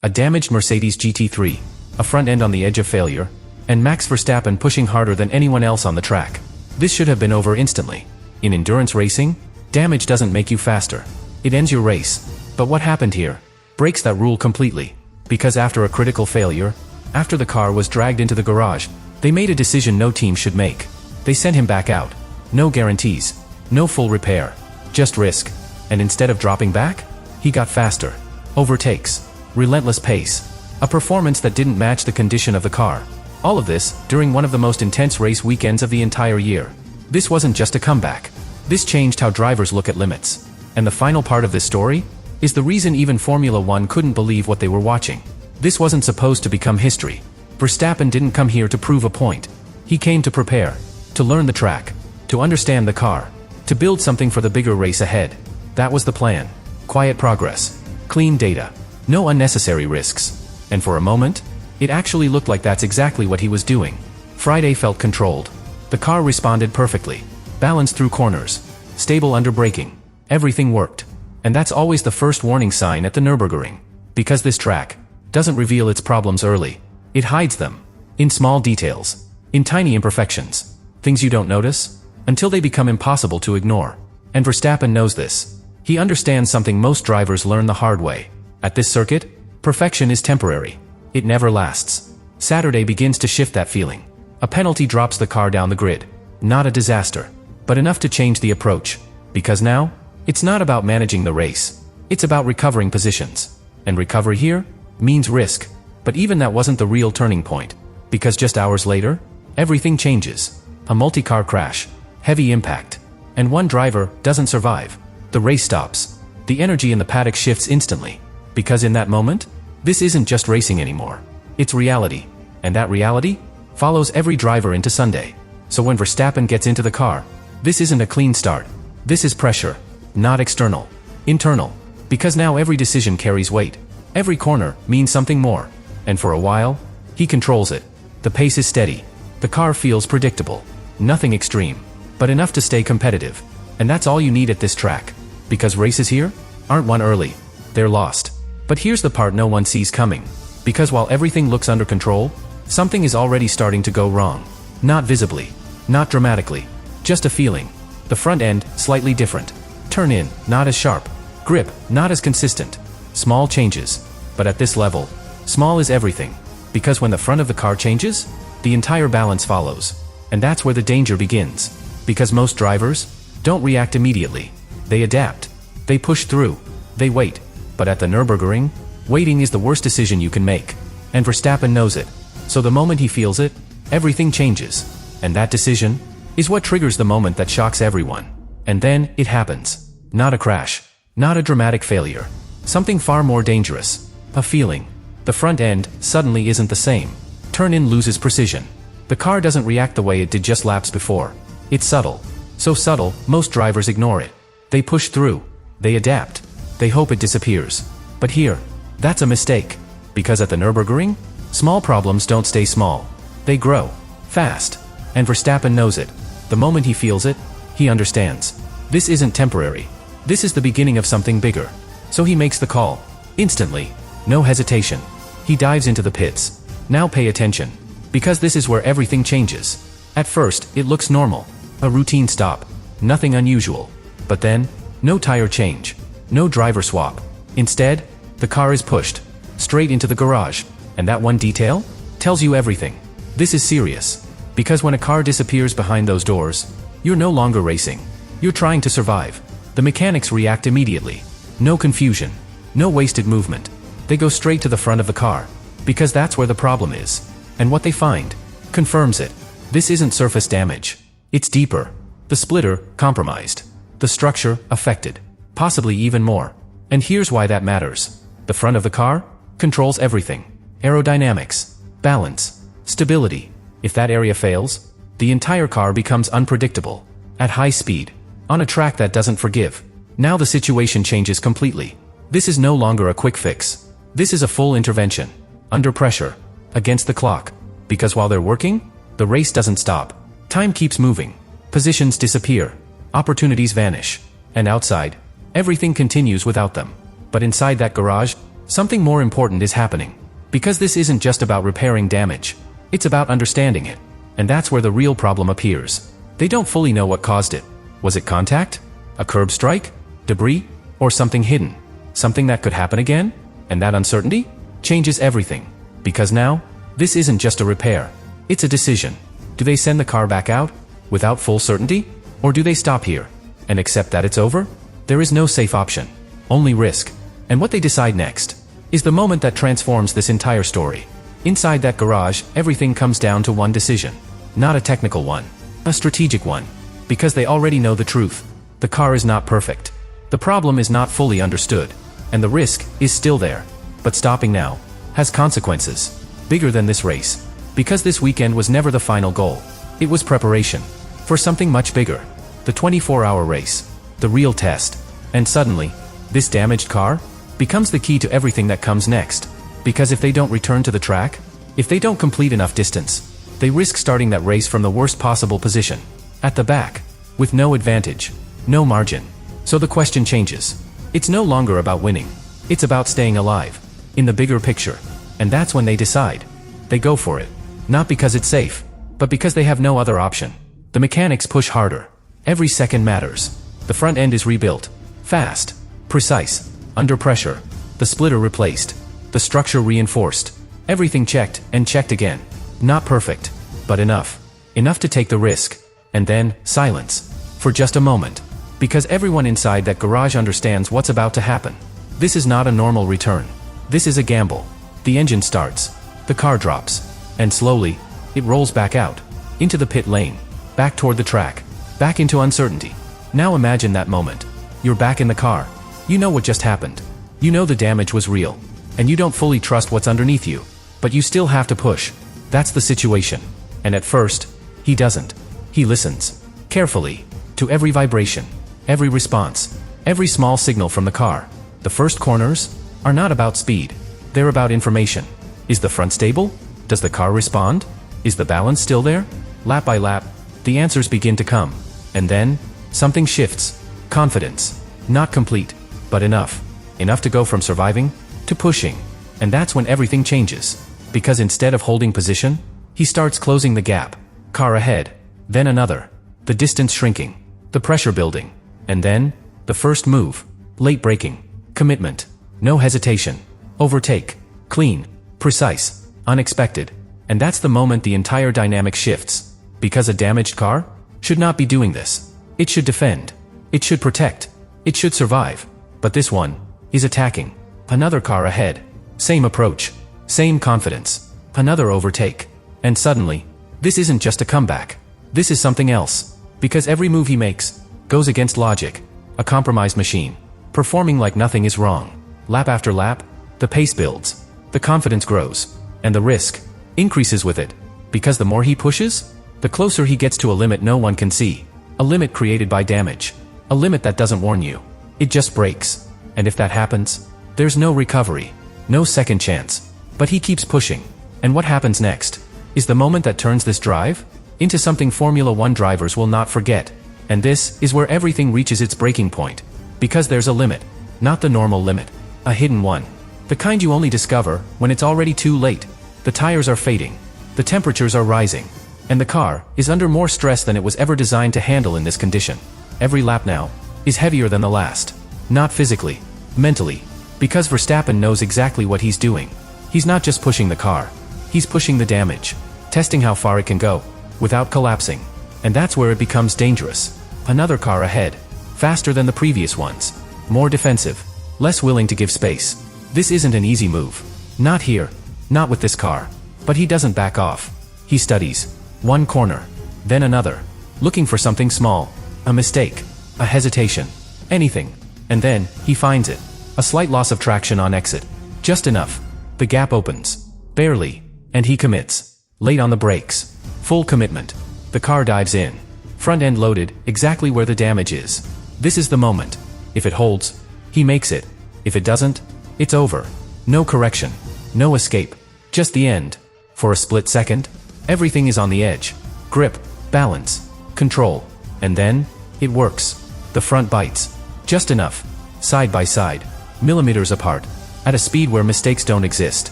A damaged Mercedes GT3, a front end on the edge of failure, and Max Verstappen pushing harder than anyone else on the track. This should have been over instantly. In endurance racing, damage doesn't make you faster. It ends your race. But what happened here breaks that rule completely. Because after a critical failure, after the car was dragged into the garage, they made a decision no team should make. They sent him back out. No guarantees. No full repair. Just risk. And instead of dropping back, he got faster. Overtakes. Relentless pace. A performance that didn't match the condition of the car. All of this during one of the most intense race weekends of the entire year. This wasn't just a comeback. This changed how drivers look at limits. And the final part of this story is the reason even Formula One couldn't believe what they were watching. This wasn't supposed to become history. Verstappen didn't come here to prove a point. He came to prepare, to learn the track, to understand the car, to build something for the bigger race ahead. That was the plan. Quiet progress. Clean data. No unnecessary risks. And for a moment, it actually looked like that's exactly what he was doing. Friday felt controlled. The car responded perfectly. Balanced through corners. Stable under braking. Everything worked. And that's always the first warning sign at the Nürburgring. Because this track doesn't reveal its problems early. It hides them. In small details. In tiny imperfections. Things you don't notice until they become impossible to ignore. And Verstappen knows this. He understands something most drivers learn the hard way. At this circuit, perfection is temporary. It never lasts. Saturday begins to shift that feeling. A penalty drops the car down the grid. Not a disaster, but enough to change the approach. Because now, it's not about managing the race. It's about recovering positions. And recovery here means risk. But even that wasn't the real turning point. Because just hours later, everything changes. A multi-car crash. Heavy impact. And one driver doesn't survive. The race stops. The energy in the paddock shifts instantly. Because in that moment, this isn't just racing anymore. It's reality. And that reality follows every driver into Sunday. So when Verstappen gets into the car, this isn't a clean start. This is pressure. Not external. Internal. Because now every decision carries weight. Every corner means something more. And for a while, he controls it. The pace is steady. The car feels predictable. Nothing extreme. But enough to stay competitive. And that's all you need at this track. Because races here aren't won early. They're lost. But here's the part no one sees coming. Because while everything looks under control, something is already starting to go wrong. Not visibly. Not dramatically. Just a feeling. The front end, slightly different. Turn in, not as sharp. Grip, not as consistent. Small changes. But at this level, small is everything. Because when the front of the car changes, the entire balance follows. And that's where the danger begins. Because most drivers don't react immediately. They adapt. They push through. They wait. But at the Nürburgring, waiting is the worst decision you can make. And Verstappen knows it. So the moment he feels it, everything changes. And that decision is what triggers the moment that shocks everyone. And then, it happens. Not a crash. Not a dramatic failure. Something far more dangerous. A feeling. The front end suddenly isn't the same. Turn-in loses precision. The car doesn't react the way it did just laps before. It's subtle. So subtle, most drivers ignore it. They push through. They adapt. They hope it disappears. But here, that's a mistake. Because at the Nürburgring, small problems don't stay small. They grow. Fast. And Verstappen knows it. The moment he feels it, he understands. This isn't temporary. This is the beginning of something bigger. So he makes the call. Instantly. No hesitation. He dives into the pits. Now pay attention. Because this is where everything changes. At first, it looks normal. A routine stop. Nothing unusual. But then, no tire change. No driver swap. Instead, the car is pushed straight into the garage. And that one detail tells you everything. This is serious. Because when a car disappears behind those doors, you're no longer racing. You're trying to survive. The mechanics react immediately. No confusion. No wasted movement. They go straight to the front of the car. Because that's where the problem is. And what they find confirms it. This isn't surface damage. It's deeper. The splitter, compromised. The structure, affected. Possibly even more. And here's why that matters. The front of the car controls everything. Aerodynamics, balance, stability. If that area fails, the entire car becomes unpredictable. At high speed. On a track that doesn't forgive. Now the situation changes completely. This is no longer a quick fix. This is a full intervention. Under pressure. Against the clock. Because while they're working, the race doesn't stop. Time keeps moving. Positions disappear. Opportunities vanish. And outside, everything continues without them. But inside that garage, something more important is happening. Because this isn't just about repairing damage. It's about understanding it. And that's where the real problem appears. They don't fully know what caused it. Was it contact? A curb strike? Debris? Or something hidden? Something that could happen again? And that uncertainty changes everything. Because now, this isn't just a repair. It's a decision. Do they send the car back out without full certainty? Or do they stop here and accept that it's over? There is no safe option. Only risk. And what they decide next is the moment that transforms this entire story. Inside that garage, everything comes down to one decision. Not a technical one. A strategic one. Because they already know the truth. The car is not perfect. The problem is not fully understood. And the risk is still there. But stopping now has consequences bigger than this race. Because this weekend was never the final goal. It was preparation for something much bigger. The 24-hour race. The real test. And suddenly, this damaged car becomes the key to everything that comes next. Because if they don't return to the track, if they don't complete enough distance, they risk starting that race from the worst possible position. At the back. With no advantage. No margin. So the question changes. It's no longer about winning. It's about staying alive. In the bigger picture. And that's when they decide. They go for it. Not because it's safe, but because they have no other option. The mechanics push harder. Every second matters. The front end is rebuilt. Fast. Precise. Under pressure. The splitter replaced. The structure reinforced. Everything checked and checked again. Not perfect, but enough. Enough to take the risk. And then, silence. For just a moment. Because everyone inside that garage understands what's about to happen. This is not a normal return. This is a gamble. The engine starts. The car drops. And slowly, it rolls back out. Into the pit lane. Back toward the track. Back into uncertainty. Now imagine that moment. You're back in the car. You know what just happened. You know the damage was real. And you don't fully trust what's underneath you. But you still have to push. That's the situation. And at first, he doesn't. He listens. Carefully. To every vibration. Every response. Every small signal from the car. The first corners are not about speed. They're about information. Is the front stable? Does the car respond? Is the balance still there? Lap by lap, the answers begin to come. And then, something shifts. Confidence. Not complete, but enough. Enough to go from surviving to pushing. And that's when everything changes. Because instead of holding position, he starts closing the gap. Car ahead. Then another. The distance shrinking. The pressure building. And then, the first move. Late braking. Commitment. No hesitation. Overtake. Clean. Precise. Unexpected. And that's the moment the entire dynamic shifts. Because a damaged car should not be doing this. It should defend. It should protect. It should survive. But this one is attacking. Another car ahead. Same approach. Same confidence. Another overtake. And suddenly, this isn't just a comeback. This is something else. Because every move he makes goes against logic. A compromised machine. Performing like nothing is wrong. Lap after lap, the pace builds. The confidence grows. And the risk increases with it. Because the more he pushes, the closer he gets to a limit no one can see. A limit created by damage. A limit that doesn't warn you. It just breaks. And if that happens, there's no recovery. No second chance. But he keeps pushing. And what happens next is the moment that turns this drive into something Formula One drivers will not forget. And this is where everything reaches its breaking point. Because there's a limit. Not the normal limit. A hidden one. The kind you only discover when it's already too late. The tires are fading. The temperatures are rising. And the car is under more stress than it was ever designed to handle in this condition. Every lap now is heavier than the last. Not physically. Mentally. Because Verstappen knows exactly what he's doing. He's not just pushing the car. He's pushing the damage. Testing how far it can go. Without collapsing. And that's where it becomes dangerous. Another car ahead. Faster than the previous ones. More defensive. Less willing to give space. This isn't an easy move. Not here. Not with this car. But he doesn't back off. He studies. One corner. Then another. Looking for something small. A mistake. A hesitation. Anything. And then, he finds it. A slight loss of traction on exit. Just enough. The gap opens. Barely. And he commits. Late on the brakes. Full commitment. The car dives in. Front end loaded, exactly where the damage is. This is the moment. If it holds, he makes it. If it doesn't, it's over. No correction. No escape. Just the end. For a split second, everything is on the edge. Grip, balance, control. And then, it works. The front bites. Just enough. Side by side. Millimeters apart. at a speed where mistakes don't exist,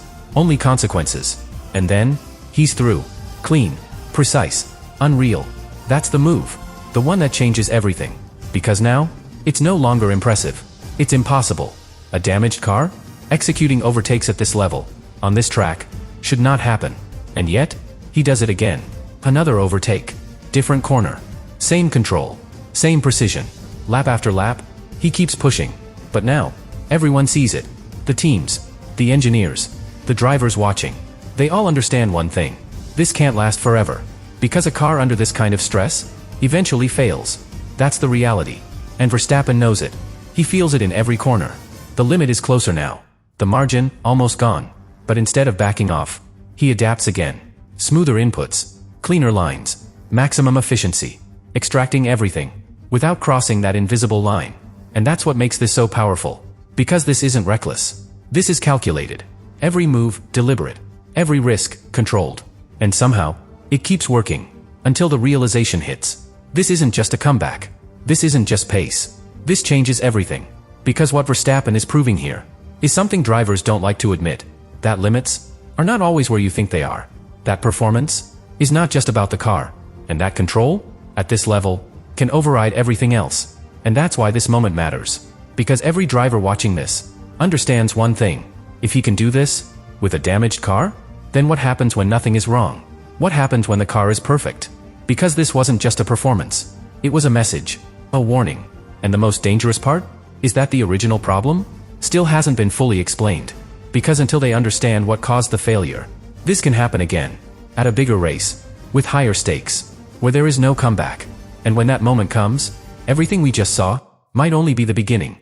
only consequences. And then, he's through. Clean, precise, unreal. That's the move. The one that changes everything. Because now, it's no longer impressive. It's impossible. A damaged car? Executing overtakes at this level, on this track, should not happen. And yet, he does it again. Another overtake. Different corner. Same control. Same precision. Lap after lap, he keeps pushing. But now, everyone sees it. The teams, the engineers, the drivers watching. They all understand one thing. This can't last forever. Because a car under this kind of stress, eventually fails. That's the reality. And Verstappen knows it. He feels it in every corner. The limit is closer now. The margin, almost gone. But instead of backing off, he adapts again. Smoother inputs, cleaner lines, maximum efficiency, extracting everything, without crossing that invisible line. And that's what makes this so powerful. Because this isn't reckless. This is calculated. Every move, deliberate. Every risk, controlled. And somehow, it keeps working. Until the realization hits. This isn't just a comeback. This isn't just pace. This changes everything. Because what Verstappen is proving here is something drivers don't like to admit. That limits are not always where you think they are. That performance is not just about the car. And that control, at this level, can override everything else. And that's why this moment matters. Because every driver watching this understands one thing. If he can do this with a damaged car, then what happens when nothing is wrong? What happens when the car is perfect? Because this wasn't just a performance. It was a message, a warning. And the most dangerous part is that the original problem still hasn't been fully explained. Because until they understand what caused the failure, this can happen again, at a bigger race, with higher stakes, where there is no comeback. And when that moment comes, everything we just saw might only be the beginning.